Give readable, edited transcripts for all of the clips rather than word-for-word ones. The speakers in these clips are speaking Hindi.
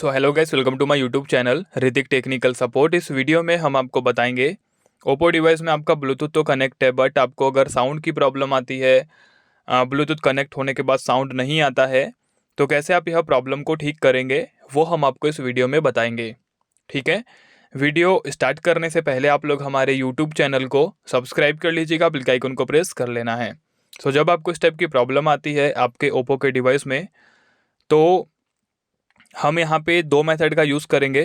So hello guys, welcome to my YouTube channel Ritik technical support. इस वीडियो में हम आपको बताएंगे ओप्पो डिवाइस में आपका ब्लूटूथ तो कनेक्ट है, बट आपको अगर साउंड की प्रॉब्लम आती है, ब्लूटूथ कनेक्ट होने के बाद साउंड नहीं आता है, तो कैसे आप यह प्रॉब्लम को ठीक करेंगे वो हम आपको इस वीडियो में बताएंगे। ठीक है, वीडियो स्टार्ट करने से पहले आप लोग हमारे यूट्यूब चैनल को सब्सक्राइब कर लीजिएगा, बेल आइकन को प्रेस कर लेना है। सो जब आपको इस टाइप की प्रॉब्लम आती है आपके ओप्पो के डिवाइस में, तो हम यहाँ पे दो मेथड का यूज़ करेंगे।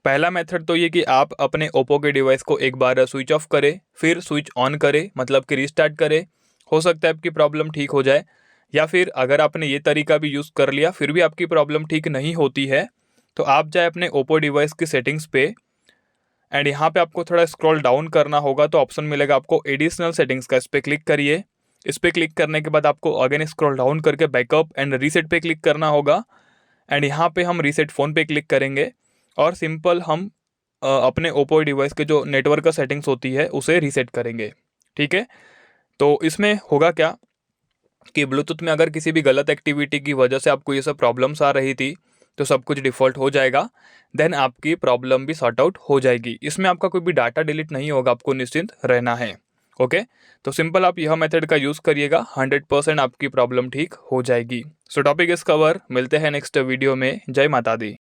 पहला मेथड तो ये कि आप अपने ओप्पो के डिवाइस को एक बार स्विच ऑफ करें, फिर स्विच ऑन करें, मतलब कि रीस्टार्ट करें। हो सकता है आपकी प्रॉब्लम ठीक हो जाए। या फिर अगर आपने ये तरीका भी यूज़ कर लिया फिर भी आपकी प्रॉब्लम ठीक नहीं होती है, तो आप जाए अपने ओप्पो डिवाइस की सेटिंग्स पे एंड यहाँ पे आपको थोड़ा स्क्रॉल डाउन करना होगा, तो ऑप्शन मिलेगा आपको एडिशनल सेटिंग्स का। इस पर क्लिक करिए। इस पर क्लिक करने के बाद आपको अगेन स्क्रॉल डाउन करके बैकअप एंड रीसेट पे क्लिक करना होगा एंड यहाँ पे हम रीसेट फ़ोन पे क्लिक करेंगे और सिंपल हम अपने ओप्पो डिवाइस के जो नेटवर्क का सेटिंग्स होती है उसे रीसेट करेंगे। ठीक है, तो इसमें होगा क्या कि ब्लूटूथ में अगर किसी भी गलत एक्टिविटी की वजह से आपको ये सब प्रॉब्लम्स आ रही थी तो सब कुछ डिफ़ॉल्ट हो जाएगा, देन आपकी प्रॉब्लम भी सॉर्ट आउट हो जाएगी। इसमें आपका कोई भी डाटा डिलीट नहीं होगा, आपको निश्चिंत रहना है। ओके, तो सिंपल आप यह मेथड का यूज़ करिएगा, 100% आपकी प्रॉब्लम ठीक हो जाएगी। सो टॉपिक इस कवर, मिलते हैं नेक्स्ट वीडियो में। जय माता दी।